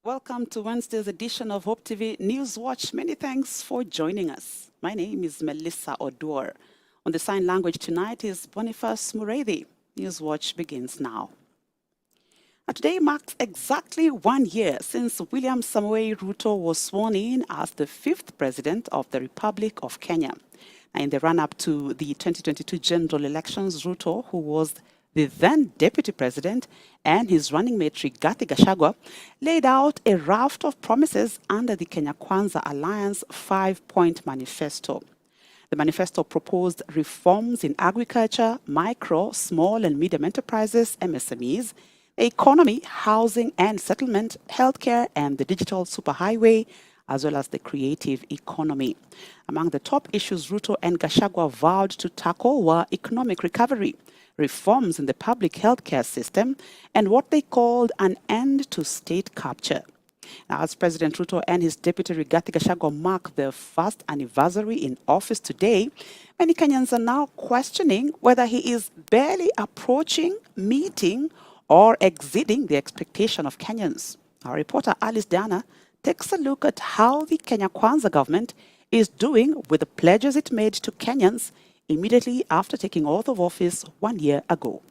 Welcome to Wednesday's edition of Hope TV Newswatch. Many thanks for joining us. My name is Melissa Oduor. On the sign language tonight is Boniface Mureithi. Newswatch begins now. Today marks exactly 1 year since William Samoei Ruto was sworn in as the 5th President of the Republic of Kenya. In the run-up to the 2022 general elections, Ruto, who was the then Deputy President, and his running mate Rigathi Gachagua laid out a raft of promises under the Kenya Kwanza Alliance 5-point manifesto. The manifesto proposed reforms in agriculture, micro, small and medium enterprises, MSMEs, the economy, housing and settlement, healthcare and the digital superhighway, as well as the creative economy. Among the top issues Ruto and Gachagua vowed to tackle were economic recovery, reforms in the public healthcare system, and what they called an end to state capture. Now, as President Ruto and his deputy Rigathi Gachagua mark their first anniversary in office today, many Kenyans are now questioning whether he is barely approaching, meeting, or exceeding the expectation of Kenyans. Our reporter Alice Dana takes a look at how the Kenya Kwanza government is doing with the pledges it made to Kenyans immediately after taking oath of office 1 year ago.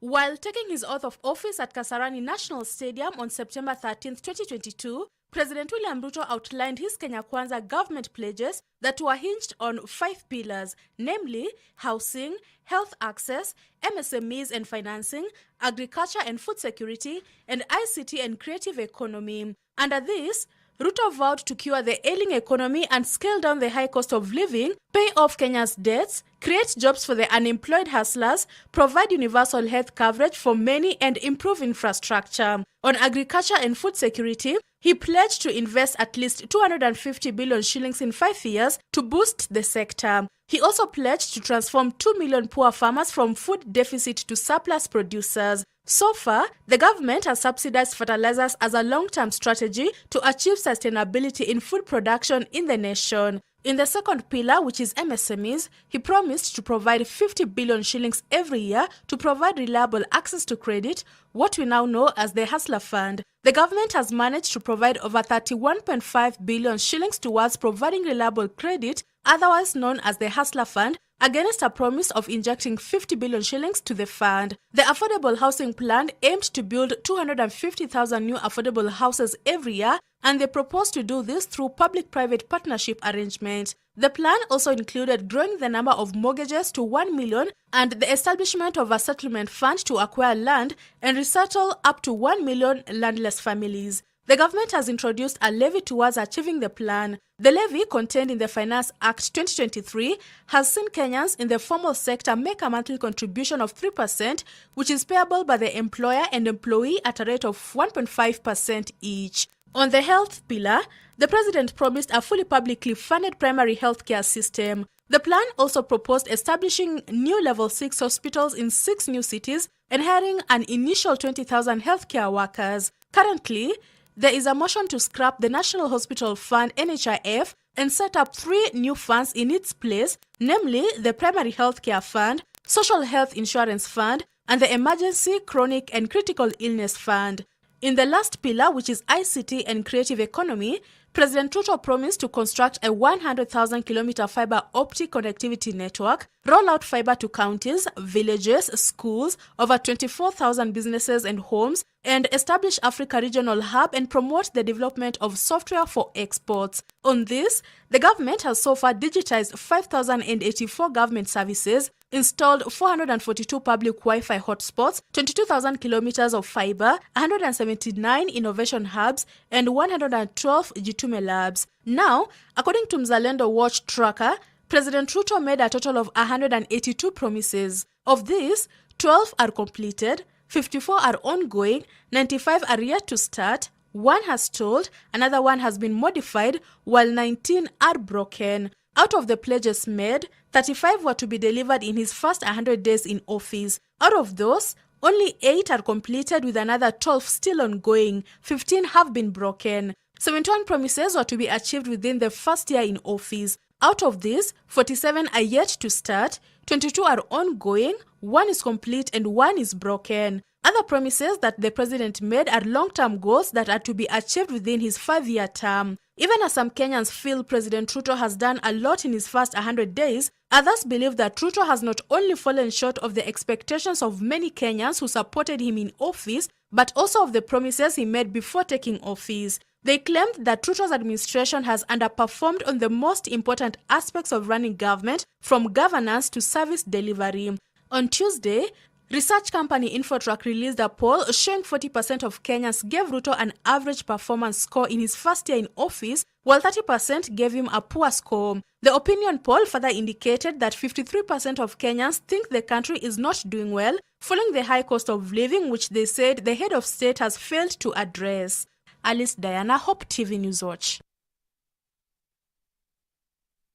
While taking his oath of office at Kasarani National Stadium on September 13, 2022, President William Ruto outlined his Kenya Kwanza government pledges that were hinged on 5 pillars, namely housing, health access, MSMEs and financing, agriculture and food security, and ICT and creative economy. Under this, Ruto vowed to cure the ailing economy and scale down the high cost of living, pay off Kenya's debts, create jobs for the unemployed hustlers, provide universal health coverage for many, and improve infrastructure. On agriculture and food security, he pledged to invest at least 250 billion shillings in 5 years to boost the sector. He also pledged to transform 2 million poor farmers from food deficit to surplus producers. So far, the government has subsidized fertilizers as a long-term strategy to achieve sustainability in food production in the nation. In the second pillar, which is MSMEs, he promised to provide 50 billion shillings every year to provide reliable access to credit, what we now know as the Hustler Fund. The government has managed to provide over 31.5 billion shillings towards providing reliable credit, otherwise known as the Hustler Fund, against a promise of injecting 50 billion shillings to the fund. The affordable housing plan aimed to build 250,000 new affordable houses every year, and they propose to do this through public-private partnership arrangements. The plan also included growing the number of mortgages to 1 million and the establishment of a settlement fund to acquire land and resettle up to 1 million landless families. The government has introduced a levy towards achieving the plan. The levy, contained in the Finance Act 2023, has seen Kenyans in the formal sector make a monthly contribution of 3%, which is payable by the employer and employee at a rate of 1.5% each. On the health pillar, the president promised a fully publicly funded primary healthcare system. The plan also proposed establishing new level 6 hospitals in 6 new cities and hiring an initial 20,000 healthcare workers. Currently, there is a motion to scrap the National Hospital Fund (NHIF) and set up 3 new funds in its place, namely the Primary Healthcare Fund, Social Health Insurance Fund, and the Emergency, Chronic and Critical Illness Fund. In the last pillar, which is ICT and creative economy, President Ruto promised to construct a 100,000-kilometer fiber optic connectivity network, roll out fiber to counties, villages, schools, over 24,000 businesses and homes, and establish Africa Regional Hub and promote the development of software for exports. On this, the government has so far digitized 5,084 government services, installed 442 public Wi-Fi hotspots, 22,000 kilometers of fiber, 179 innovation hubs, and 112 Jitume labs. Now, according to Mzalendo Watch tracker, President Ruto made a total of 182 promises. Of these, 12 are completed, 54 are ongoing, 95 are yet to start, 1 has stalled, another 1 has been modified, while 19 are broken. Out of the pledges made, 35 were to be delivered in his first 100 days in office. Out of those, only 8 are completed with another 12 still ongoing, 15 have been broken. 71 promises were to be achieved within the first year in office. Out of these, 47 are yet to start, 22 are ongoing, 1 is complete and 1 is broken. Other promises that the president made are long-term goals that are to be achieved within his 5-year term. Even as some Kenyans feel President Ruto has done a lot in his first 100 days, others believe that Ruto has not only fallen short of the expectations of many Kenyans who supported him in office, but also of the promises he made before taking office. They claimed that Ruto's administration has underperformed on the most important aspects of running government, from governance to service delivery. On Tuesday, research company Infotrack released a poll showing 40% of Kenyans gave Ruto an average performance score in his first year in office, while 30% gave him a poor score. The opinion poll further indicated that 53% of Kenyans think the country is not doing well, following the high cost of living, which they said the head of state has failed to address. Alice Diana, Hope TV Newswatch.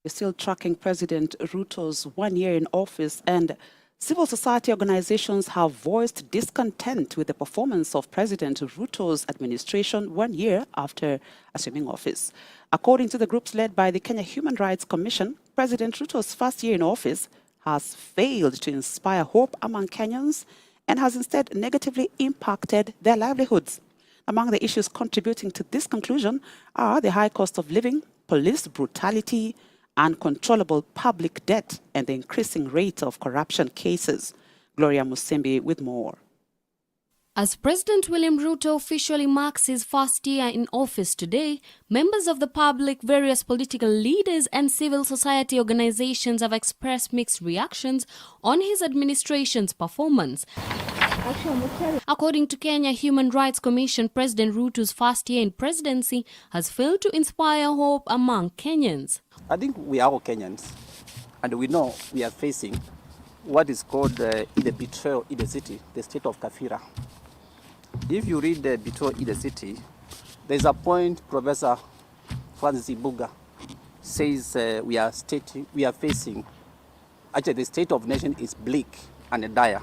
We're still tracking President Ruto's 1 year in office, and civil society organizations have voiced discontent with the performance of President Ruto's administration 1 year after assuming office. According to the groups led by the Kenya Human Rights Commission, President Ruto's first year in office has failed to inspire hope among Kenyans and has instead negatively impacted their livelihoods. Among the issues contributing to this conclusion are the high cost of living, police brutality, uncontrollable public debt, and the increasing rate of corruption cases. Gloria Musimbi with more. As President William Ruto officially marks his first year in office today, members of the public, various political leaders and civil society organizations have expressed mixed reactions on his administration's performance. According to Kenya Human Rights Commission, President Ruto's first year in presidency has failed to inspire hope among Kenyans. I think we are all Kenyans, and we know we are facing what is called the betrayal in the city, the state of Kafira. If you read the betrayal in the city, there's a point Professor Francis Ibuga says we are facing, actually the state of nation is bleak and dire.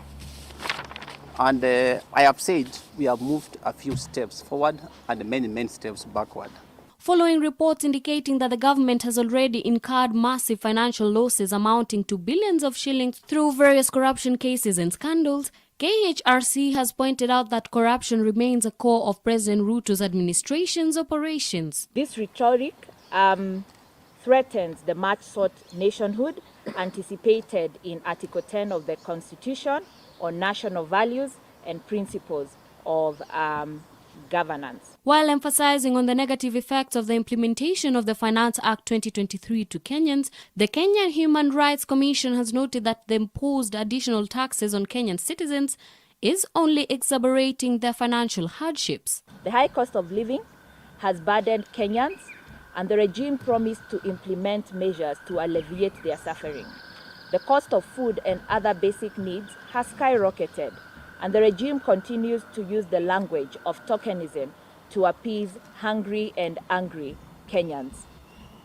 And I have said we have moved a few steps forward and many steps backward. Following reports indicating that the government has already incurred massive financial losses amounting to billions of shillings through various corruption cases and scandals, KHRC has pointed out that corruption remains a core of President Ruto's administration's operations. This rhetoric threatens the much-sought nationhood anticipated in Article 10 of the Constitution on national values and principles of governance. While emphasizing on the negative effects of the implementation of the Finance Act 2023 to Kenyans, the Kenya Human Rights Commission has noted that the imposed additional taxes on Kenyan citizens is only exacerbating their financial hardships. The high cost of living has burdened Kenyans, and the regime promised to implement measures to alleviate their suffering. The cost of food and other basic needs has skyrocketed, and the regime continues to use the language of tokenism to appease hungry and angry Kenyans.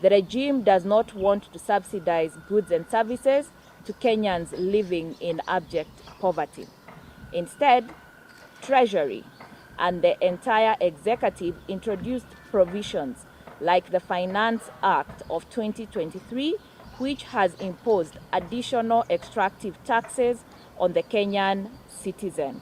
The regime does not want to subsidize goods and services to Kenyans living in abject poverty. Instead, Treasury and the entire executive introduced provisions like the Finance Act of 2023, which has imposed additional extractive taxes on the Kenyan citizen.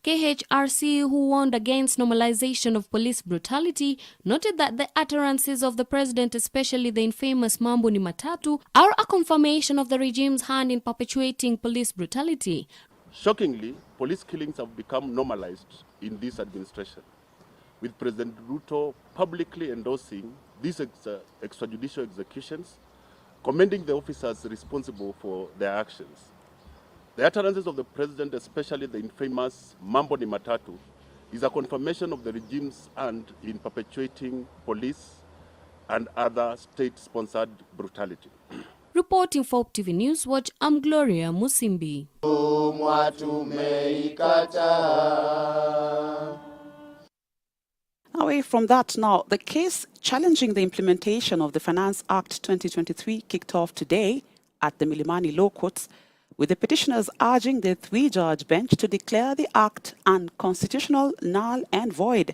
KHRC, who warned against normalization of police brutality, noted that the utterances of the president, especially the infamous Mambo ni Matatu, are a confirmation of the regime's hand in perpetuating police brutality. Shockingly, police killings have become normalized in this administration, with President Ruto publicly endorsing these extrajudicial executions, commending the officers responsible for their actions. The utterances of the president, especially the infamous Mambo ni Matatu, is a confirmation of the regime's hand in perpetuating police and other state-sponsored brutality. Reporting for Hope TV Newswatch, I'm Gloria Musimbi. Away from that now, the case challenging the implementation of the Finance Act 2023 kicked off today at the Milimani Law Courts, with the petitioners urging the three-judge bench to declare the act unconstitutional, null and void.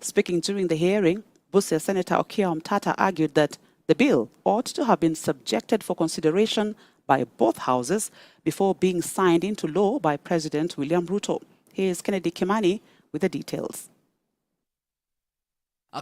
Speaking during the hearing, Busia Senator Okia Omtata argued that the bill ought to have been subjected for consideration by both houses before being signed into law by President William Ruto. Here's Kennedy Kimani with the details.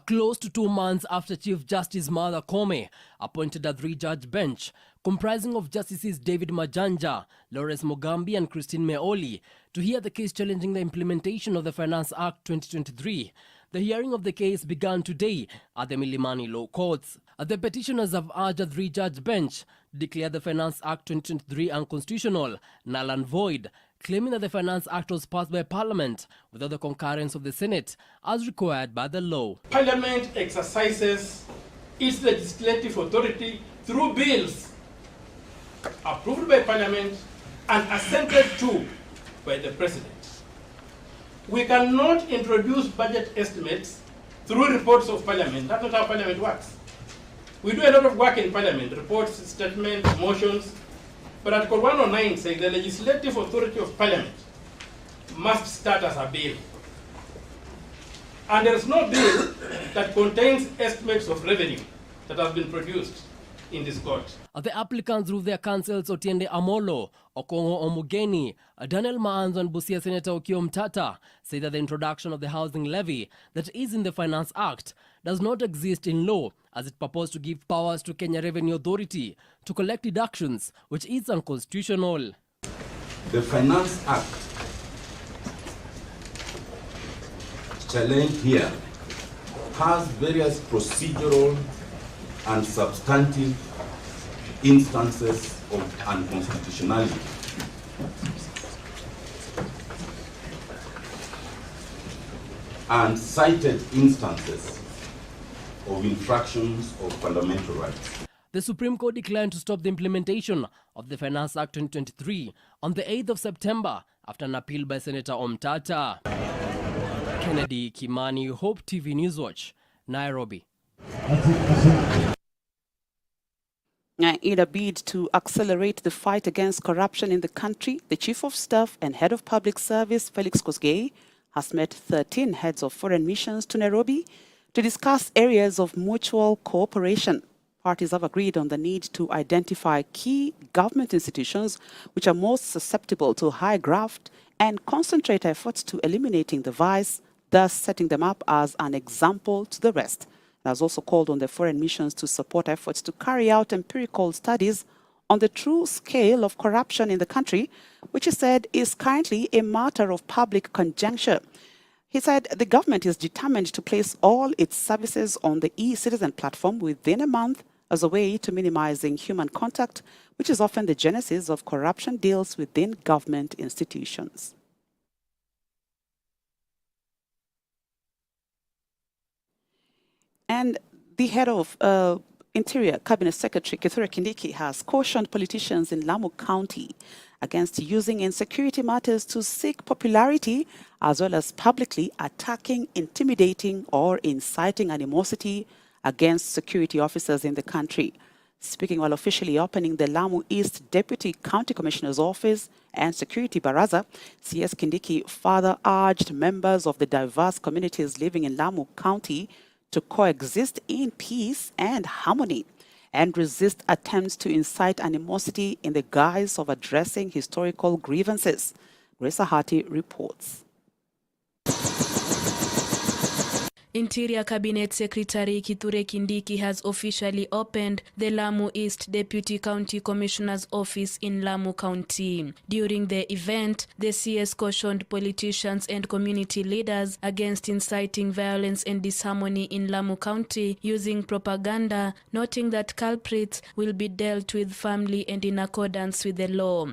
Close to 2 months after Chief Justice Martha Koome appointed a 3-judge bench comprising of Justices David Majanja, Lawrence Mugambi and Christine Meoli to hear the case challenging the implementation of the Finance Act 2023. The hearing of the case began today at the Milimani Law Courts. The petitioners have urged a 3-judge bench declare the Finance Act 2023 unconstitutional, null and void, claiming that the Finance Act was passed by Parliament without the concurrence of the Senate as required by the law. Parliament exercises its legislative authority through bills approved by Parliament and assented to by the President. We cannot introduce budget estimates through reports of Parliament. That's not how Parliament works. We do a lot of work in Parliament, reports, statements, motions, but Article 109 says the legislative authority of Parliament must start as a bill. And there is no bill that contains estimates of revenue that have been produced in this court. The applicants through their counsels Otiende Amolo, Okongo Omugeni, Daniel Maanzo and Busia Senator Okiya Omtata say that the introduction of the housing levy that is in the Finance Act does not exist in law, as it purports to give powers to Kenya Revenue Authority to collect deductions, which is unconstitutional. The Finance Act challenged here has various procedural and substantive instances of unconstitutionality. And cited instances of infractions of fundamental rights. The Supreme Court declined to stop the implementation of the Finance Act 2023 on the 8th of September after an appeal by Senator Omtata. Kennedy Kimani, Hope TV Newswatch, Nairobi. In a bid to accelerate the fight against corruption in the country, the Chief of Staff and Head of Public Service, Felix Kosgei, has met 13 heads of foreign missions to Nairobi to discuss areas of mutual cooperation. Parties have agreed on the need to identify key government institutions which are most susceptible to high graft and concentrate efforts to eliminating the vice, thus setting them up as an example to the rest. It has also called on the foreign missions to support efforts to carry out empirical studies on the true scale of corruption in the country, which he said is currently a matter of public conjuncture. He said the government is determined to place all its services on the e-citizen platform within a month as a way to minimizing human contact, which is often the genesis of corruption deals within government institutions. And the head of Interior Cabinet Secretary Kithure Kindiki has cautioned politicians in Lamu County against using insecurity matters to seek popularity, as well as publicly attacking, intimidating, or inciting animosity against security officers in the country. Speaking while officially opening the Lamu East Deputy County Commissioner's Office and Security Baraza, CS Kindiki further urged members of the diverse communities living in Lamu County to coexist in peace and harmony and resist attempts to incite animosity in the guise of addressing historical grievances. Grace Ahati reports. Interior Cabinet Secretary Kithure Kindiki has officially opened the Lamu East Deputy County Commissioner's Office in Lamu County. During the event, the CS cautioned politicians and community leaders against inciting violence and disharmony in Lamu County using propaganda, noting that culprits will be dealt with firmly and in accordance with the law.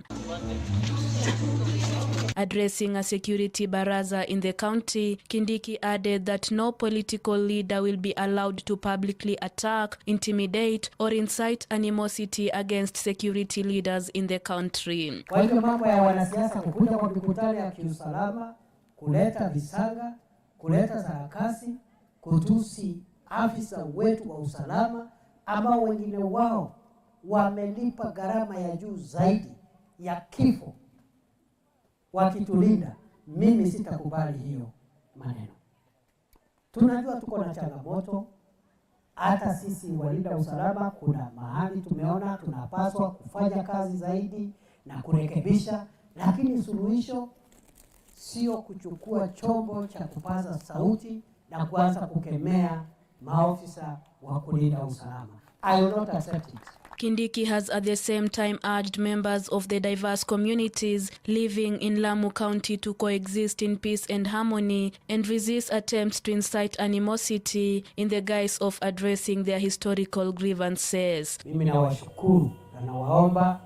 Addressing a security baraza in the county, Kindiki added that no political leader will be allowed to publicly attack, intimidate, or incite animosity against security leaders in the country. Kwa hivyo mambo ya wanasiasa kukuja kwa mikutano ya kiusalama, kuleta visanga, kuleta sarakasi, kutusi afisa wetu wa usalama ambao wengine wao wamelipa gharama ya juu zaidi ya kifo wakitulinda, mimi sitakubali hiyo maneno. Tunajua tuko na changamoto, hata sisi walinda usalama kuna mahali tumeona tunapaswa kufanya kazi zaidi na kurekebisha, lakini suluhisho sio kuchukua chombo cha kupaza sauti na kuanza kukemea maofisa wa kulinda usalama. I will not accept it. Kindiki has at the same time urged members of the diverse communities living in Lamu County to coexist in peace and harmony and resist attempts to incite animosity in the guise of addressing their historical grievances. Mimi nawashukuru na nawaomba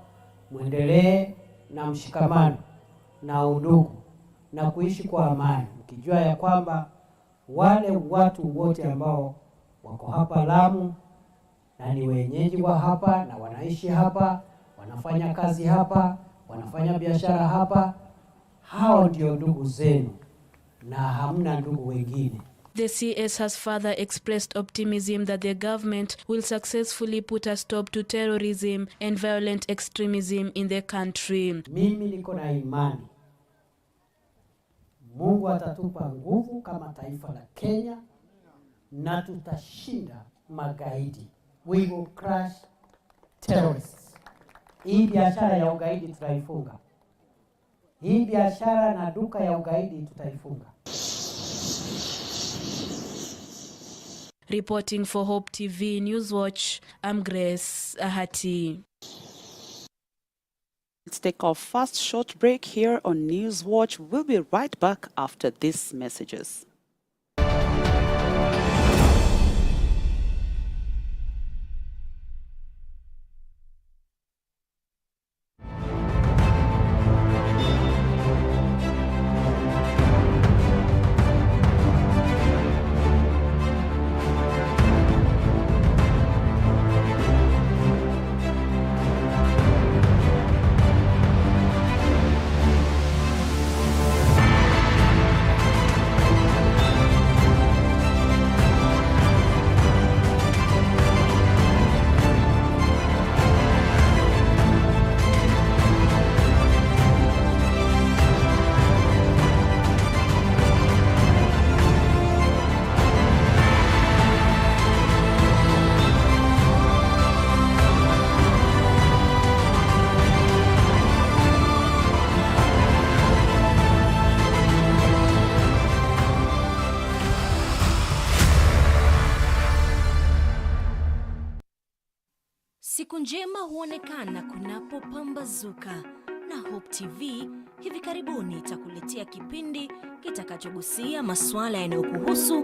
muendelee na mshikamano na undugu na kuishi kwa amani, mkijua ya kwamba wale watu wote ambao wako hapa Lamu na ni wenyeji wa hapa na wanaishi hapa, wanafanya kazi hapa, wanafanya biashara hapa, hao ndio ndugu zenu na hamna ndugu wengine. The CS has further expressed optimism that the government will successfully put a stop to terrorism and violent extremism in the country. Mimi niko na imani Mungu atatupa nguvu kama taifa la Kenya na tutashinda magaidi. We will crush terrorists. Hii biashara ya ugaidi tutaifunga. Hii biashara na duka ya ugaidi tutaifunga. Reporting for Hope TV Newswatch, I'm Grace Ahati. Let's take our first short break here on Newswatch. We'll be right back after these messages. Siku njema huonekana kunapopambazuka, na Hope TV hivi karibuni itakuletea kipindi kitakachogusia masuala yanayokuhusu,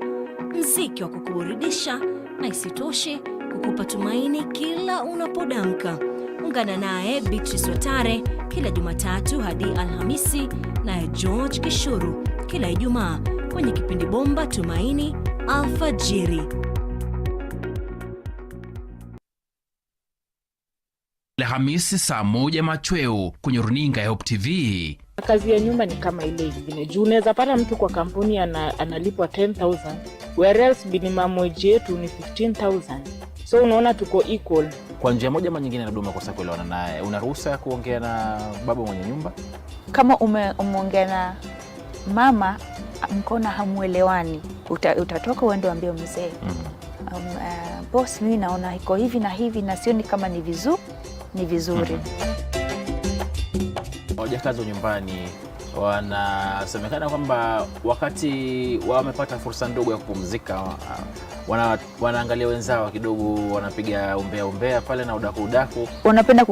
muziki wa kukuburudisha na isitoshe kukupa tumaini kila unapodamka. Ungana naye Beatrice Watare kila Jumatatu hadi Alhamisi, naye George Kishuru kila Ijumaa kwenye kipindi bomba Tumaini Alfajiri. Alhamisi saa 1 machweo kwenye runinga ya Hope TV. Kazi ya nyumba ni kama ile ingine. Juu unaweza pata mtu kwa kampuni analipwa 10,000, whereas minimum wage yetu ni 15,000. So unaona tuko equal. Kwa njia moja ama nyingine Naduma kosa kuelewana naye. Una ruhusa ya kuongea na baba mwenye nyumba? Kama umeongea na mama mkona hamuelewani, utatoka uende waambie mzee. Boss, mimi naona iko hivi na hivi na sioni kama ni vizuri. Wajakazi wa nyumbani wanasemekana kwamba wakati wamepata fursa ndogo ya kupumzika, wanaangalia wenzao kidogo, wanapiga umbea pale na udaku. Wanapenda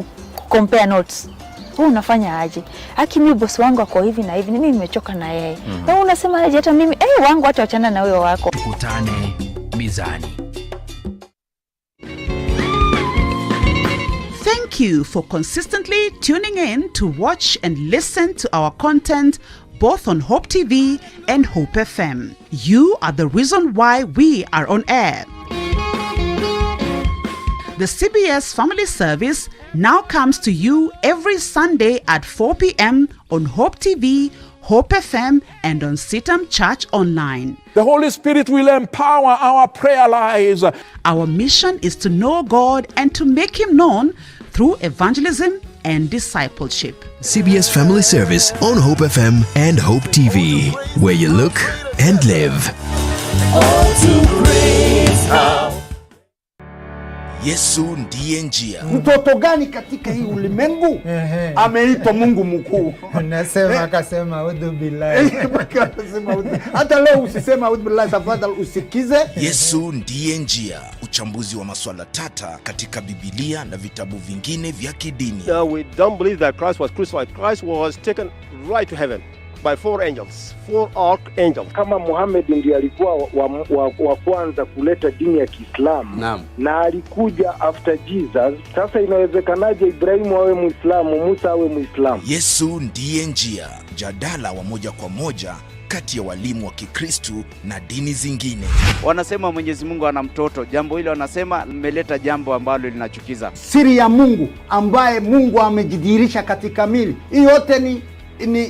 compare notes. Wewe unafanya aje? Haki mimi boss wangu ako hivi na hivi, mimi nimechoka na yeye. Wewe unasema aje hata mimi wangu hata achana na wewe wako. Tukutane mizani. Thank you for consistently tuning in to watch and listen to our content both on Hope TV and Hope FM. You are the reason why we are on air. The CBS Family Service now comes to you every Sunday at 4 p.m. on Hope TV, Hope FM, and on Sitam Church Online. The Holy Spirit will empower our prayer lives. Our mission is to know God and to make Him known through evangelism and discipleship. CBS Family Service on Hope FM and Hope TV, where you look and live. All to praise how Yesu ndiye njia. Mtoto gani katika hii ulimwengu ameitwa Mungu mkuu? Nasema akasema udhu billahi. Hata leo usisema udhu billahi, tafadhali usikize. Yesu ndiye njia. Uchambuzi wa masuala tata katika Biblia na vitabu vingine vya kidini. We don't believe that Christ was crucified. Christ was taken right to heaven by 4 angels, 4 archangels. Kama Muhammad ndiye alikuwa wa kwanza kuleta dini ya Kiislamu na alikuja after Jesus, sasa inawezekanaje Ibrahimu awe Muislamu, Musa awe Muislamu? Yesu ndiye njia. Jadala wa moja kwa moja kati ya walimu wa Kikristo na dini zingine. Wanasema Mwenyezi Mungu ana mtoto. Jambo hilo wanasema limeleta jambo ambalo linachukiza. Siri ya Mungu ambaye Mungu amejidhihirisha katika mili. Hii yote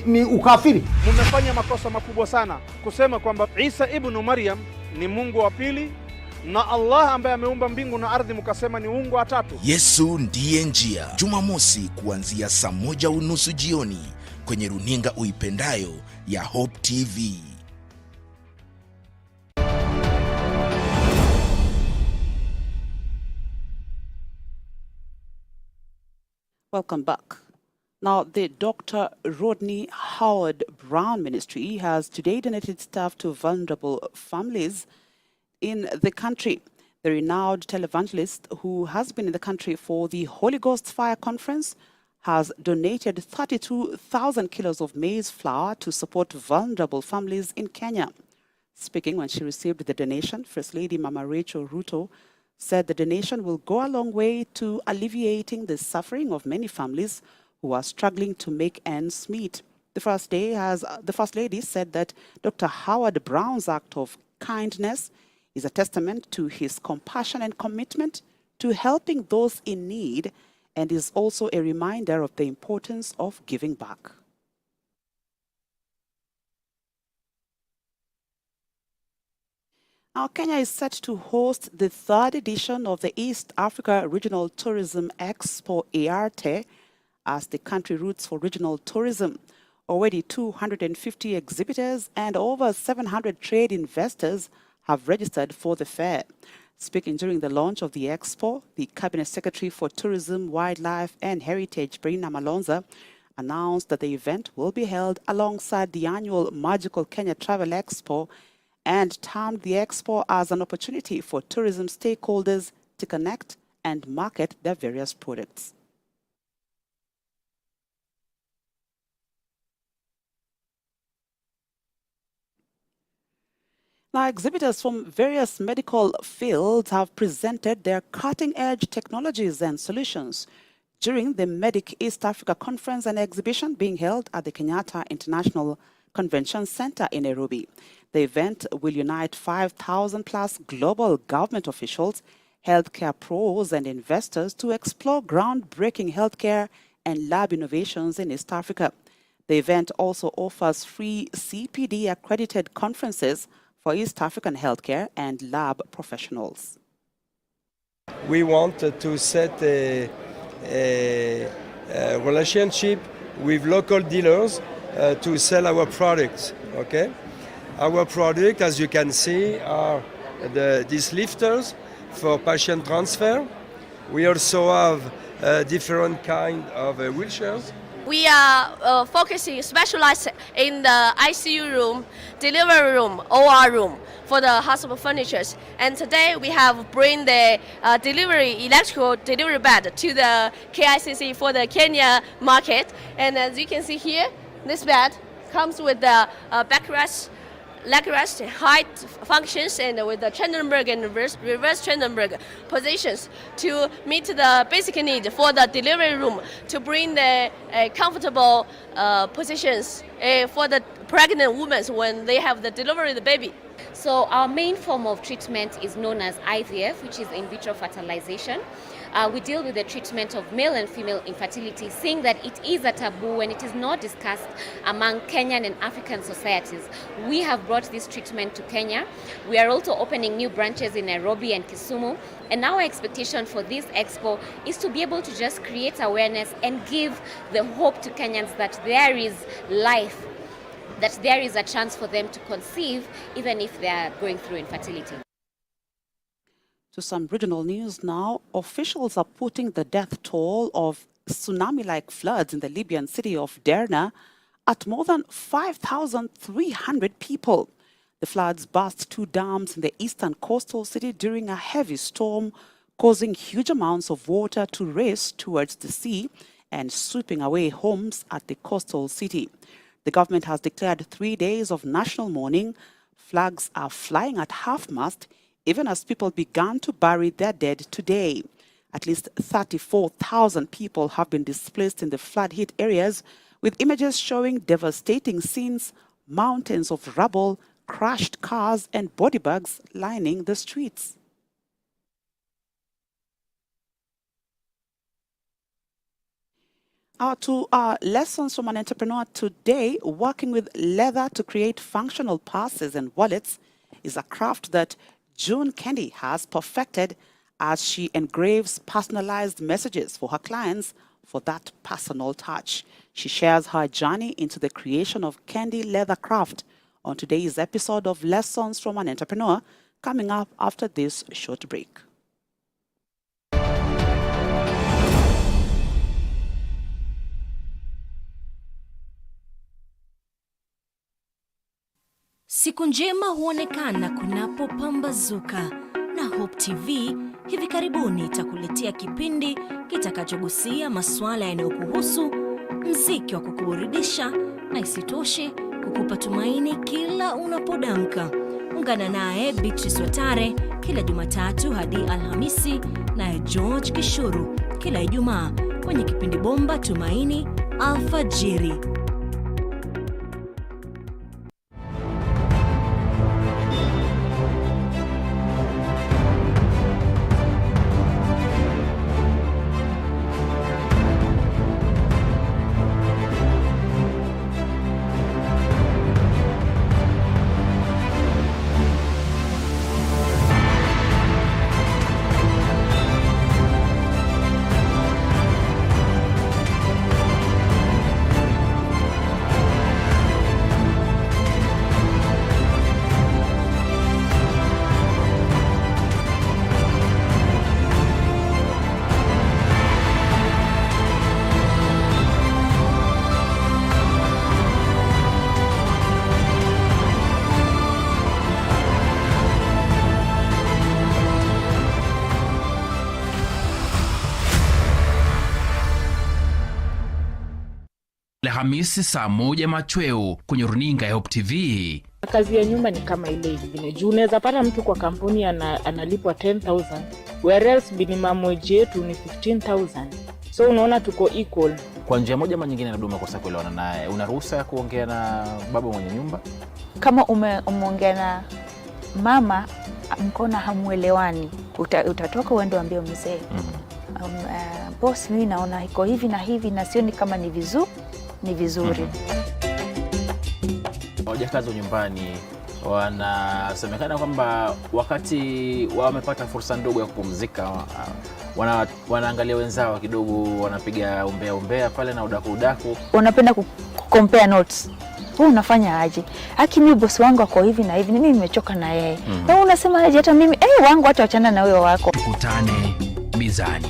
ni ukafiri. Mmefanya makosa makubwa sana kusema kwamba Isa ibn Maryam ni Mungu wa pili na Allah ambaye ameumba mbingu na ardhi mkasema ni Mungu wa tatu. Yesu ndiye njia. Jumamosi kuanzia saa 1:30 jioni kwenye runinga uipendayo ya Hope TV. Welcome back. Now, the Dr. Rodney Howard Brown Ministry has today donated stuff to vulnerable families in the country. The renowned televangelist, who has been in the country for the Holy Ghost Fire Conference, has donated 32,000 kilos of maize flour to support vulnerable families in Kenya. Speaking when she received the donation, First Lady Mama Rachel Ruto said the donation will go a long way to alleviating the suffering of many families who are struggling to make ends meet. The First Lady said that Dr. Howard Brown's act of kindness is a testament to his compassion and commitment to helping those in need, and is also a reminder of the importance of giving back. Now, Kenya is set to host the 3rd edition of the East Africa Regional Tourism Expo (EARTE) as the country roots for regional tourism. Already 250 exhibitors and over 700 trade investors have registered for the fair. Speaking during the launch of the expo, the Cabinet Secretary for Tourism, Wildlife and Heritage, Brina Malonza, announced that the event will be held alongside the annual Magical Kenya Travel Expo and termed the expo as an opportunity for tourism stakeholders to connect and market their various products. Now, exhibitors from various medical fields have presented their cutting-edge technologies and solutions during the Medic East Africa Conference and exhibition being held at the Kenyatta International Convention Center in Nairobi. The event will unite 5,000 plus global government officials, healthcare pros and investors to explore groundbreaking healthcare and lab innovations in East Africa. The event also offers free CPD accredited conferences for East African healthcare and lab professionals. We want to set a relationship with local dealers to sell our products, okay? Our product, as you can see, are these lifters for patient transfer. We also have different kind of wheelchairs. We are focusing, specialized in the ICU room, delivery room, OR room for the hospital furnitures. And today we have bring the electrical delivery bed to the KICC for the Kenya market. And as you can see here, this bed comes with the backrest, leg rest, height functions, and with the Trendenberg and reverse Trendenberg positions to meet the basic need for the delivery room, to bring the comfortable positions for the pregnant women when they have the delivery of the baby. So our main form of treatment is known as IVF, which is in vitro fertilization. We deal with the treatment of male and female infertility, seeing that it is a taboo when it is not discussed among Kenyan and African societies. We have brought this treatment to Kenya. We are also opening new branches in Nairobi and Kisumu. And our expectation for this expo is to be able to just create awareness and give the hope to Kenyans that there is life, that there is a chance for them to conceive even if they are going through infertility. To some regional news now, officials are putting the death toll of tsunami-like floods in the Libyan city of Derna at more than 5,300 people. The floods burst 2 dams in the eastern coastal city during a heavy storm, causing huge amounts of water to race towards the sea and sweeping away homes at the coastal city. The government has declared 3 days of national mourning. Flags are flying at half-mast, even as people began to bury their dead today. At least 34,000 people have been displaced in the flood-hit areas, with images showing devastating scenes, mountains of rubble, crashed cars and body bags lining the streets. To our lessons from an entrepreneur today, working with leather to create functional purses and wallets is a craft that June Kendi has perfected as she engraves personalized messages for her clients for that personal touch. She shares her journey into the creation of Kendi leather craft on today's episode of Lessons from an Entrepreneur, coming up after this short break. Siku njema huonekana kunapopambazuka, na Hope TV hivi karibuni itakuletea kipindi kitakachogusia masuala yanayokuhusu, mziki wa kukuburudisha na isitoshe kukupa tumaini kila unapodamka. Ungana naye Beatrice Watare kila Jumatatu hadi Alhamisi, naye George Kishuru kila Ijumaa kwenye kipindi bomba Tumaini Alfajiri. Alhamisi saa 1 machweo kwenye runinga ya Hope TV. Kazi ya nyumba ni kama ile ingine. Juu unaweza pata mtu kwa kampuni analipwa 10,000, whereas minimum wage yetu ni 15,000. So unaona tuko equal. Kwa njia moja ama nyingine labda umekosa kuelewana naye, una ruhusa ya kuongea na baba mwenye nyumba? Kama umeongea na mama mkona hamuelewani, utatoka uende uambie mzee, boss, mimi naona iko hivi na hivi na sioni kama ni vizuri. Wajakazi wa nyumbani wanasemekana kwamba wakati wamepata fursa ndogo ya kupumzika, wanaangalia wenzao kidogo, wanapiga umbea pale na udaku. Wanapenda compare notes. Wewe unafanya aje? Haki mimi boss wangu ako hivi na hivi, mimi nimechoka na yeye. Na unasema aje hata mimi wangu hata achana na wewe wako. Kutane mizani.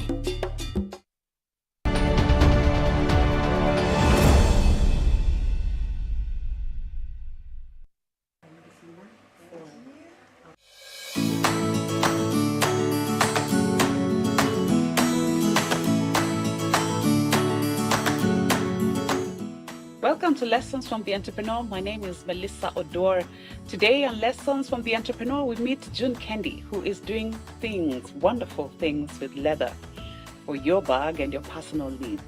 Welcome to Lessons from the Entrepreneur. My name is Melissa Oduor. Today on Lessons from the Entrepreneur, we meet June Kendi, who is doing wonderful things with leather for your bag and your personal needs.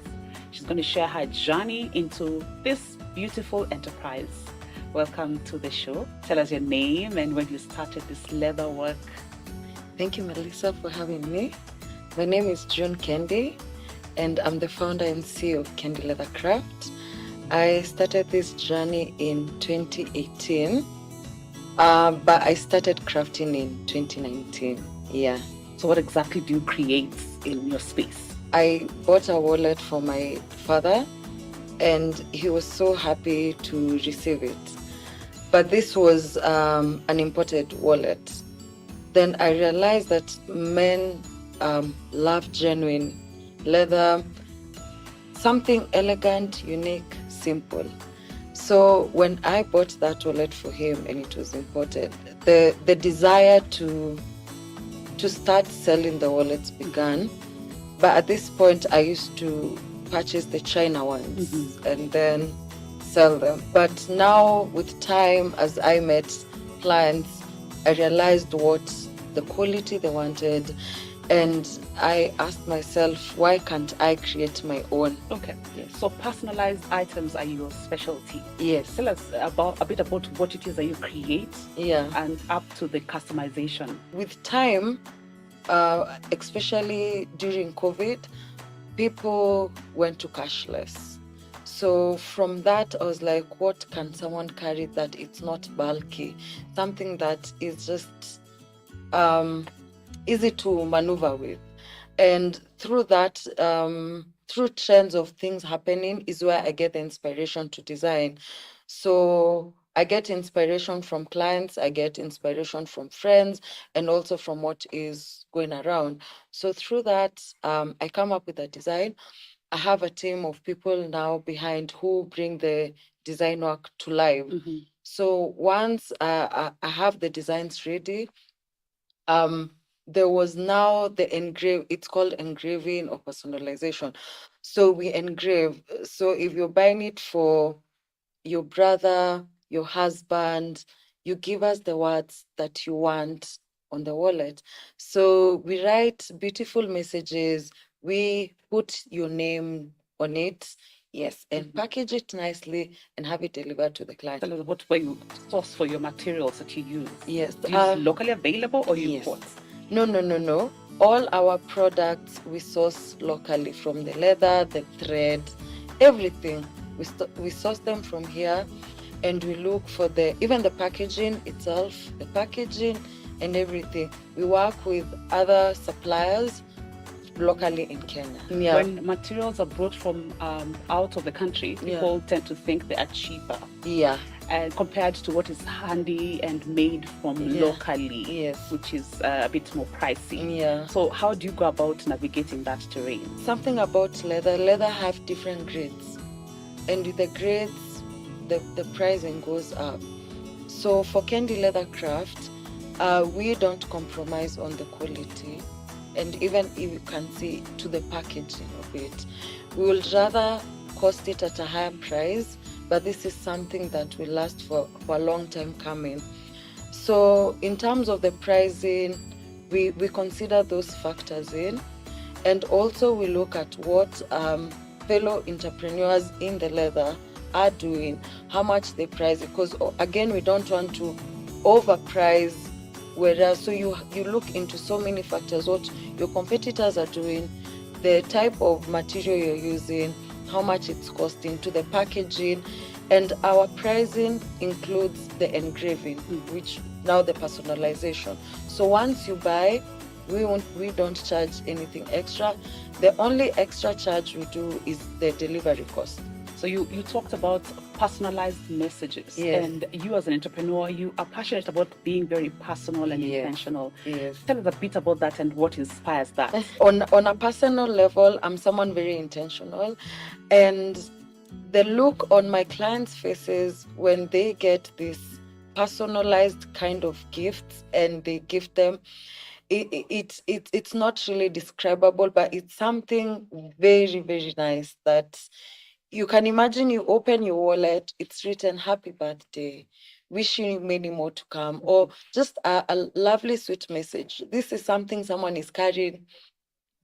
She's going to share her journey into this beautiful enterprise. Welcome to the show. Tell us your name and when you started this leather work. Thank you, Melissa, for having me. My name is June Kendi, and I'm the founder and CEO of Kendi Leather Craft. I started this journey in 2018, but I started crafting in 2019. Yeah. So what exactly do you create in your space? I bought a wallet for my father, and he was so happy to receive it. But this was an imported wallet. then I realized that men love genuine leather, something elegant, unique, simple. So when I bought that wallet for him and it was imported, the desire to start selling the wallets began. But at this point, I used to purchase the China ones and then sell them. But now, with time, as I met clients, I realized what the quality they wanted, and I asked myself, why can't I create my own? Okay. Yes. So personalized items are your specialty. Yes. Tell us a bit about what it is that you create. Yeah. And up to the customization. With time, especially during COVID, people went to cashless. So from that, I was like, what can someone carry that it's not bulky? Something that is just easy to maneuver with. And through that, through trends of things happening is where I get the inspiration to design. So I get inspiration from clients, I get inspiration from friends, and also from what is going around. So through that, I come up with a design. I have a team of people now behind who bring the design work to life. So once I have the designs ready, there was now it's called engraving or personalization. So we engrave. So if you're buying it for your brother, your husband, you give us the words that you want on the wallet. So we write beautiful messages, we put your name on it, yes, and package it nicely and have it delivered to the client. Tell us what were you source for your materials that you use? Yes. Do you use locally available or you import? No. All our products we source locally, from the leather, the thread, everything. We source them from here, and we look for even the packaging itself, the packaging and everything. We work with other suppliers locally in Kenya. Yeah. When materials are brought from out of the country, people tend to think they are cheaper. Yeah. Compared to what is handy and made from locally, which is a bit more pricey. Yeah. So how do you go about navigating that terrain? Something about leather have different grades. And with the grades, the pricing goes up. So for Candy Leather Craft, we don't compromise on the quality. And even if you can see to the packaging of it, we will rather cost it at a higher price, but this is something that will last for a long time coming. So in terms of the pricing, we consider those factors in. And also we look at what fellow entrepreneurs in the leather are doing, how much they price it, because again, we don't want to overprice. Whereas, so you look into so many factors, what your competitors are doing, the type of material you're using, how much it's costing, to the packaging, and our pricing includes the engraving, which now the personalization. So once you buy, we don't charge anything extra. The only extra charge we do is the delivery cost. So you talked about personalized messages. Yes. And you as an entrepreneur, you are passionate about being very personal and intentional. Yes. Tell us a bit about that and what inspires that. On a personal level, I'm someone very intentional. And the look on my clients' faces when they get this personalized kind of gifts and they gift them, it's not really describable, but it's something very, very nice that you can imagine. You open your wallet, it's written happy birthday, wishing you many more to come, or just a lovely sweet message. This is something someone is carrying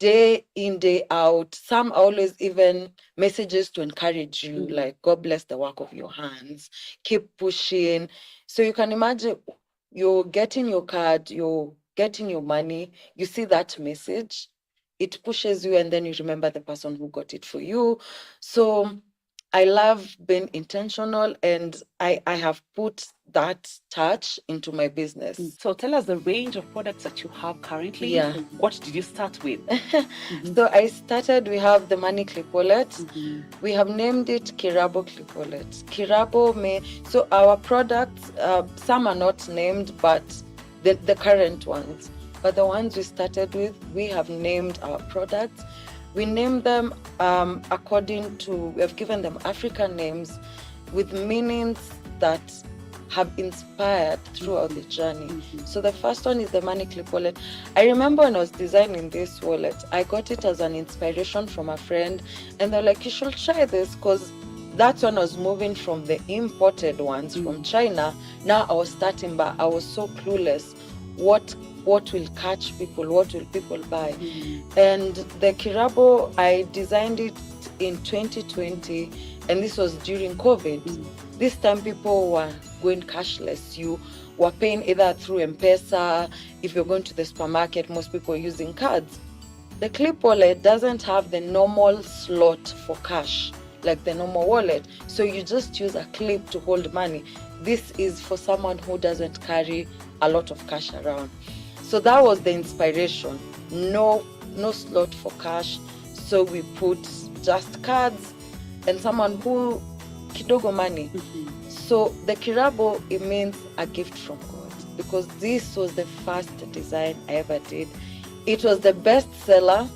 day in, day out. Some always even messages to encourage you, like God bless the work of your hands, keep pushing. So you can imagine you're getting your card, you're getting your money, you see that message, it pushes you, and then you remember the person who got it for you. So I love being intentional, and I have put that touch into my business. So tell us the range of products that you have currently. Yeah. What did you start with? So I started, we have the money clip wallet. We have named it Kirabo clip wallet. Kirabo so our products, some are not named, but the current ones. But the ones we started with, we have named our products. We named them according to, we have given them African names with meanings that have inspired throughout the journey. So the first one is the money clip wallet. I remember when I was designing this wallet, I got it as an inspiration from a friend, and they're like, you should try this, because that's when I was moving from the imported ones from China. Now I was starting, but I was so clueless. What will catch people? What will people buy? And the Kirabo, I designed it in 2020, and this was during COVID. This time people were going cashless. You were paying either through M-Pesa. If you're going to the supermarket, most people are using cards. The clip wallet doesn't have the normal slot for cash like the normal wallet. So you just use a clip to hold money. This is for someone who doesn't carry a lot of cash around. So that was the inspiration. No slot for cash. So we put just cards and someone who kidogo money. So the Kirabo, it means a gift from God, because this was the first design I ever did. It was the best seller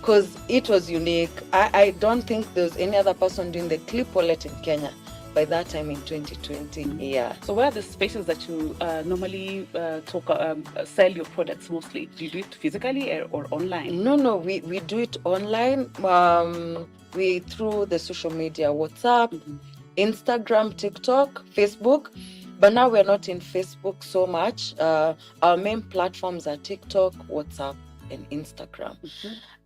because it was unique. I don't think there was any other person doing the clip wallet in Kenya by that time in 2020. Yeah. So where are the spaces that you normally sell your products mostly? Do you do it physically or online? No, we do it online. We through the social media, WhatsApp, Instagram, TikTok, Facebook. But now we're not in Facebook so much. Our main platforms are TikTok, WhatsApp, and Instagram.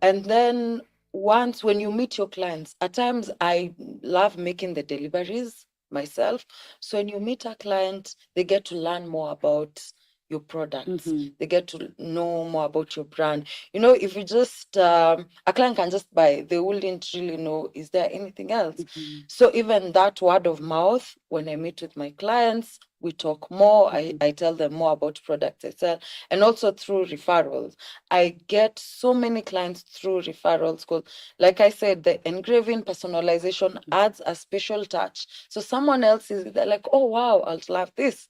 And then when you meet your clients, at times I love making the deliveries myself. So when you meet a client, they get to learn more about your products. They get to know more about your brand. You know, if you just, a client can just buy, they wouldn't really know, is there anything else? So even that word of mouth, when I meet with my clients, we talk more. I tell them more about products I sell, and also through referrals. I get so many clients through referrals because, like I said, the engraving personalization adds a special touch. So someone else they're like, oh wow, I'll love this.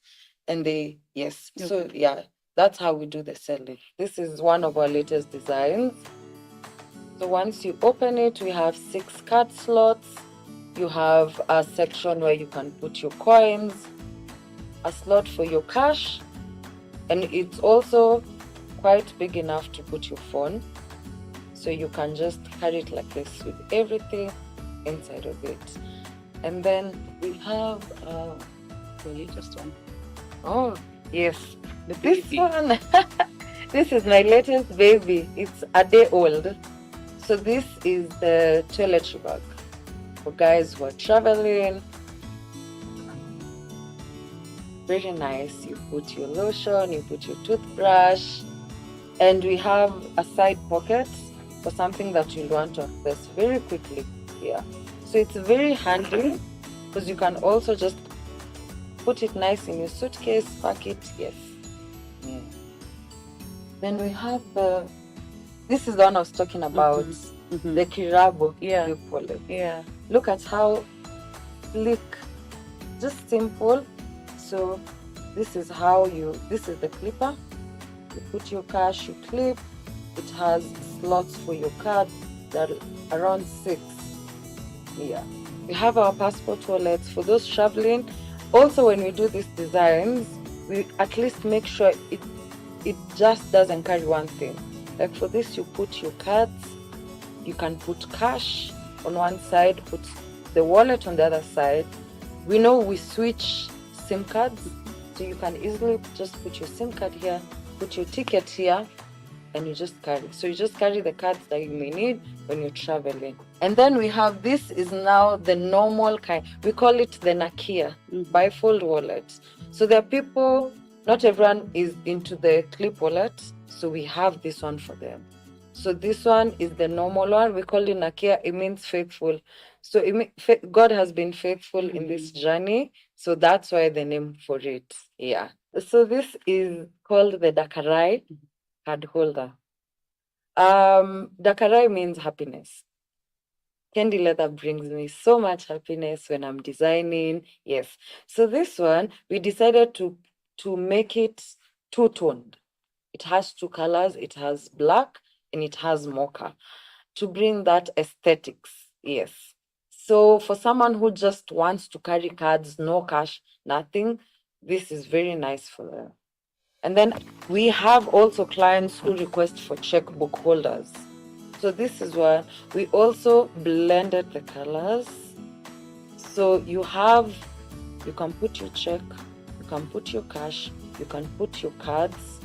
And yes. So yeah, that's how we do the selling. This is one of our latest designs. So once you open it, we have 6 card slots. You have a section where you can put your coins, a slot for your cash, and it's also quite big enough to put your phone. So you can just carry it like this with everything inside of it. And then we have the latest one. Oh, yes. This one, this is my latest baby. It's a day old. So this is the toiletry bag for guys who are traveling. Very nice. You put your lotion, you put your toothbrush, and we have a side pocket for something that you want to access very quickly here. So it's very handy because you can also just put it nice in your suitcase, pack it, yes. Yeah. Then we have this is the one I was talking about, the Kirabo. Yeah. Yeah. Look at how sleek, just simple. So this is the clipper. You put your cash, you clip. It has slots for your card that are around 6. Yeah. We have our passport wallets for those traveling. Also, when we do these designs, we at least make sure it just doesn't carry one thing. Like for this, you put your cards, you can put cash on one side, put the wallet on the other side. We know we switch SIM cards, so you can easily just put your SIM card here, put your ticket here, and you just carry. So you just carry the cards that you may need when you're traveling. And then we have, this is now the normal kind. We call it the Nakia bifold wallet. So there are people, not everyone is into the clip wallet, so we have this one for them. So this one is the normal one. We call it Nakia. It means faithful. So God has been faithful in this journey. So that's why the name for it. Yeah. So this is called the Dakarai card holder. Dakarai means happiness. Candy leather brings me so much happiness when I'm designing. Yes. So this one, we decided to make it two-toned. It has two colors. It has black and it has mocha to bring that aesthetics. Yes. So for someone who just wants to carry cards, no cash, nothing, this is very nice for them. And then we have also clients who request for checkbook holders. So this is where we also blended the colors. So you can put your check, you can put your cash, you can put your cards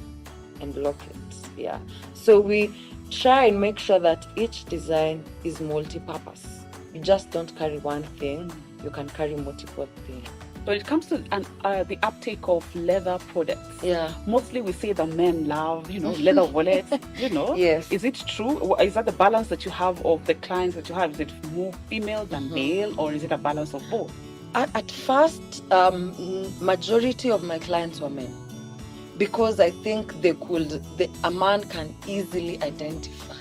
and lock it. Yeah. So we try and make sure that each design is multi-purpose. You just don't carry one thing, you can carry multiple things. When it comes to the uptake of leather products, mostly we say the men love, leather wallets, Yes. Is it true? Is that the balance that you have of the clients that you have? Is it more female than male, or is it a balance of both? At first, majority of my clients were men, because I think a man can easily identify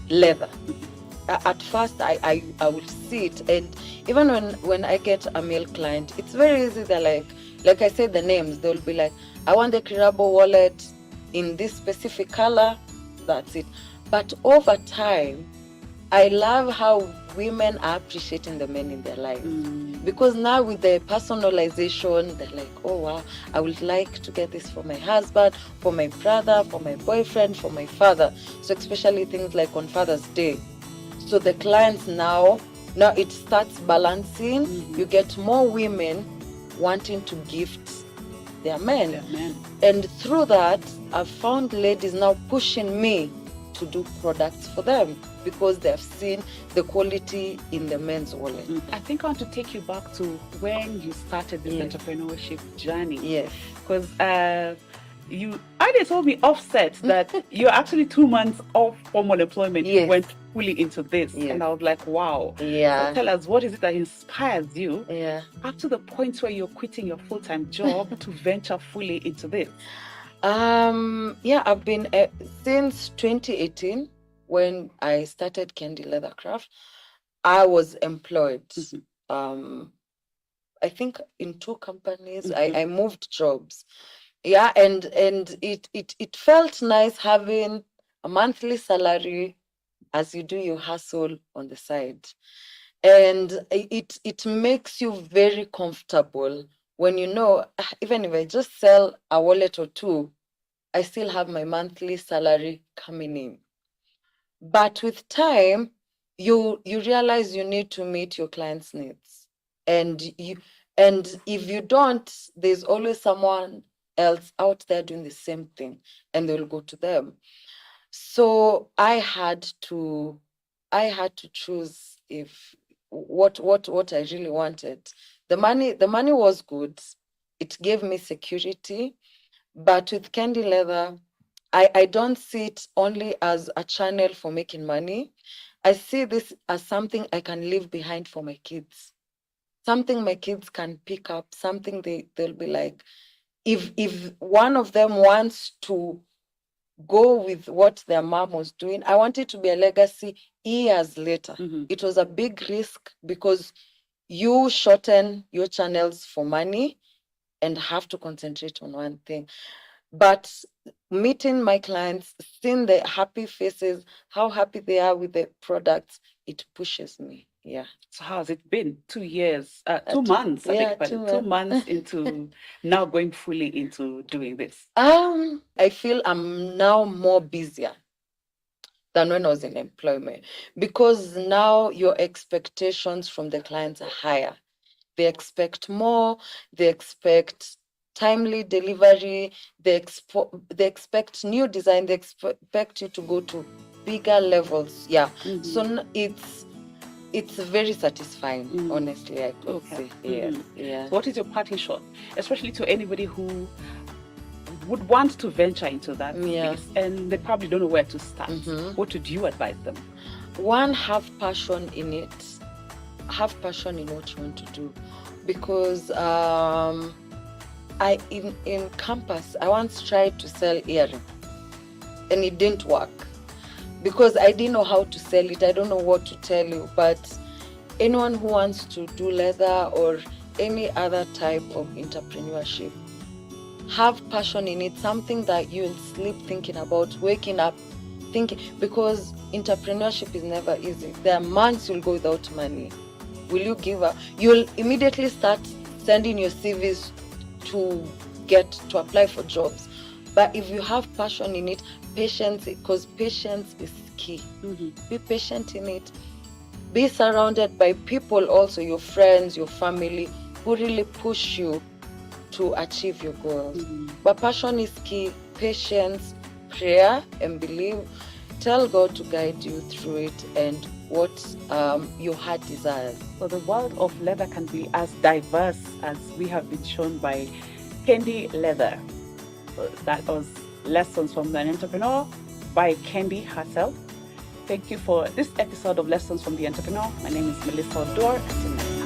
leather. At first, I will see it, and even when I get a male client, it's very easy. They're like I said, the names, they'll be like, I want the Kirabo wallet in this specific color, that's it. But over time, I love how women are appreciating the men in their lives. Because now with the personalization, they're like, oh wow, I would like to get this for my husband, for my brother, for my boyfriend, for my father. So especially things like on Father's Day. So the clients now it starts balancing. You get more women wanting to gift their men. And through that, I've found ladies now pushing me to do products for them because they've seen the quality in the men's wallet. I think I want to take you back to when you started this entrepreneurship journey. Yes. Because you already told me offset that you're actually 2 months off formal employment. You went fully into this. And I was like, wow. So tell us, what is it that inspires you up to the point where you're quitting your full-time job to venture fully into this? I've been since 2018 when I started Candy Leather Craft. I was employed. I think in 2 companies. I moved jobs. And it felt nice having a monthly salary as you do your hustle on the side. And it makes you very comfortable when even if I just sell a wallet or 2, I still have my monthly salary coming in. But with time, you realize you need to meet your clients' needs. And if you don't, there's always someone else out there doing the same thing, and they'll go to them. So I had to choose what I really wanted. The money was good. It gave me security. But with Candy Leather, I don't see it only as a channel for making money. I see this as something I can leave behind for my kids. Something my kids can pick up, something they'll be like, if one of them wants to go with what their mom was doing, I want it to be a legacy years later. It was a big risk because you shorten your channels for money and have to concentrate on one thing. But meeting my clients, seeing the happy faces, how happy they are with the products, it pushes me. Yeah. So how has it been? 2 years, 2 months, I think, but 2 months into now going fully into doing this? I feel I'm now more busier than when I was in employment, because now your expectations from the clients are higher. They expect more, they expect timely delivery, they expect new design, they expect you to go to bigger levels. So it's very satisfying, honestly, I could say. Yeah. What is your parting shot, especially to anybody who would want to venture into that space and they probably don't know where to start? What would you advise them? One, have passion in it. Have passion in what you want to do, because in campus I once tried to sell earrings and it didn't work because I didn't know how to sell it. I don't know what to tell you, but anyone who wants to do leather or any other type of entrepreneurship, have passion in it, something that you'll sleep thinking about, waking up thinking, because entrepreneurship is never easy. There are months you'll go without money. Will you give up? You'll immediately start sending your CVs to apply for jobs. But if you have passion in it, patience, because patience is key. Be patient in it. Be surrounded by people also, your friends, your family, who really push you to achieve your goals. But passion is key. Patience, prayer, and believe. Tell God to guide you through it and what your heart desires. So the world of leather can be as diverse as we have been shown by Candy Leather. So that was Lessons from an Entrepreneur by Candy herself. Thank you for this episode of Lessons from the Entrepreneur. My name is Melissa Oduor. Until next time.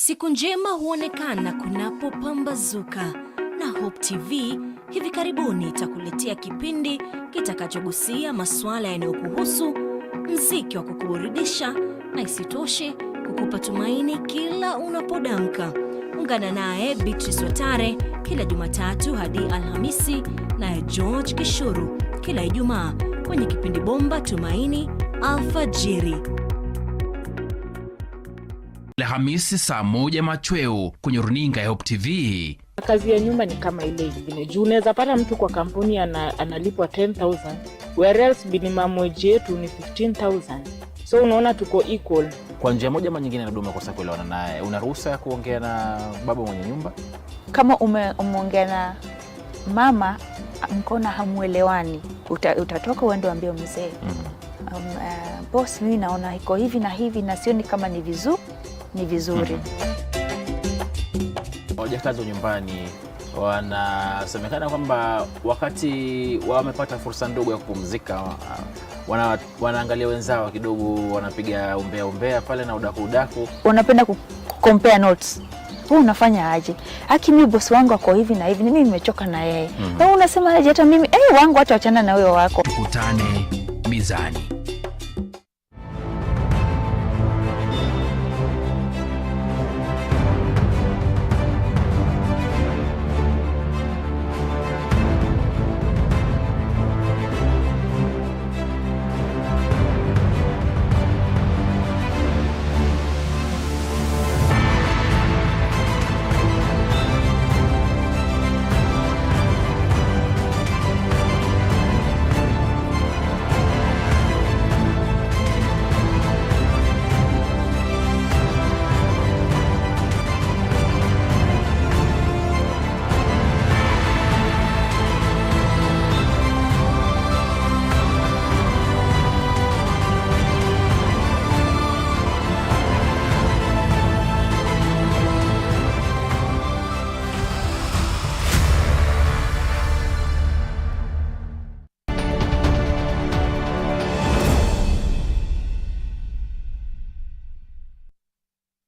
Siku njema huonekana kunapopambazuka, na Hope TV hivi karibuni itakuletea kipindi kitakachogusia masuala yanayokuhusu, muziki wa kukuburudisha na isitoshe kukupa tumaini kila unapodamka. Ungana naye Beatrice Watare kila Jumatatu hadi Alhamisi, naye George Kishuru kila Ijumaa kwenye kipindi bomba Tumaini Alfajiri. Alhamisi saa 1 machweo kwenye runinga ya Hope TV. Kazi ya nyumba ni kama ile ingine. Juu unaweza pata mtu kwa kampuni analipwa 10,000, whereas minimum wage yetu ni 15,000. So unaona tuko equal. Kwa njia moja ama nyingine labda umekosa kuelewana naye, una ruhusa ya kuongea na baba mwenye nyumba? Kama umeongea na mama mkona hamuelewani, utatoka uende uambie mzee, boss, mimi naona iko hivi na hivi na sioni kama ni vizuri. Wajakazi wa nyumbani wanasemekana kwamba wakati wamepata fursa ndogo ya kupumzika, wanaangalia wenzao kidogo, wanapiga umbea pale na udaku. Wanapenda compare notes. Wewe unafanya aje? Haki mimi boss wangu ako hivi na hivi, mimi nimechoka na yeye. Wewe unasema aje hata mimi wangu hata achana na wewe wako. Tukutane mizani.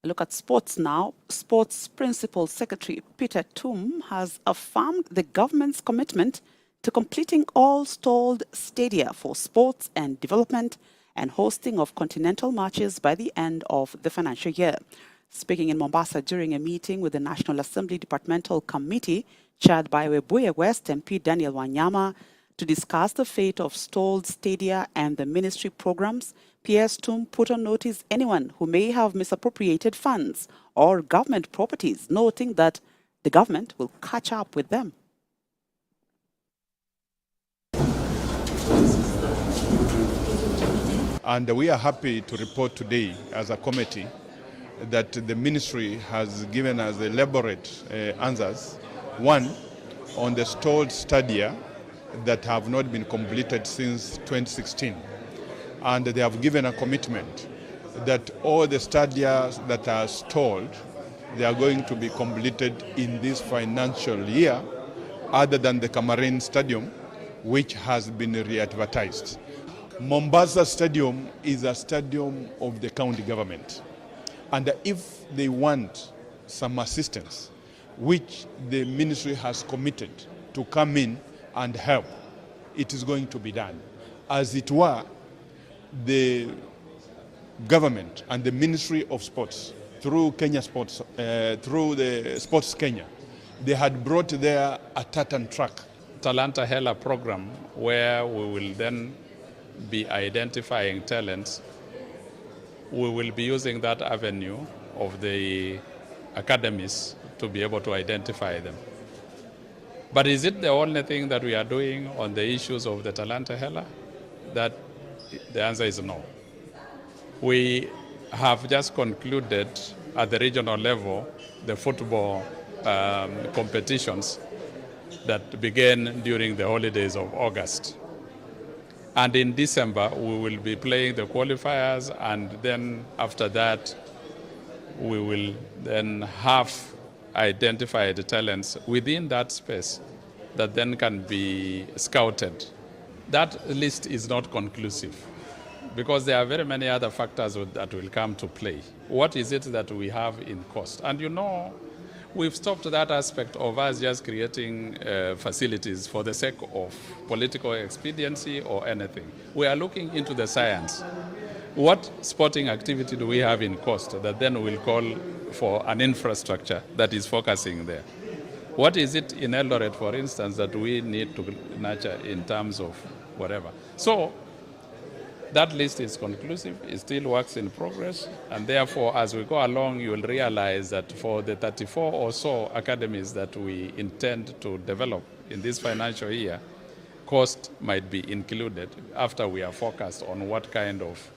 Look at sports now. Sports Principal Secretary Peter Tum has affirmed the government's commitment to completing all stalled stadia for sports and development and hosting of continental matches by the end of the financial year. Speaking in Mombasa during a meeting with the National Assembly Departmental Committee chaired by Webuye West MP Daniel Wanyama to discuss the fate of stalled stadia and the ministry programs, PS Tum put on notice anyone who may have misappropriated funds or government properties, noting that the government will catch up with them. And we are happy to report today as a committee that the ministry has given us elaborate answers. One, on the stalled stadia that have not been completed since 2016. And they have given a commitment that all the stadia that are stalled, they are going to be completed in this financial year, other than the Camarine Stadium, which has been re-advertised. Mombasa Stadium is a stadium of the county government. And if they want some assistance, which the ministry has committed to come in and help, it is going to be done. As it were, the government and the Ministry of Sports, through Kenya Sports, through the Sports Kenya, they had brought there a tartan track. Talanta Hela program, where we will then be identifying talents. We will be using that avenue of the academies to be able to identify them. But is it the only thing that we are doing on the issues of the Talanta Hela? That the answer is no. We have just concluded at the regional level the football competitions that began during the holidays of August. And in December, we will be playing the qualifiers, and then after that, we will then have identified talents within that space that then can be scouted. That list is not conclusive because there are very many other factors that will come to play. What is it that we have in cost? And you know, we've stopped that aspect of us just creating facilities for the sake of political expediency or anything. We are looking into the science. What sporting activity do we have in cost that then will call for an infrastructure that is focusing there? What is it in Eldoret, for instance, that we need to nurture in terms of whatever? So that list is conclusive, it still works in progress, and therefore as we go along you will realize that for the 34 or so academies that we intend to develop in this financial year, cost might be included after we are focused on what kind of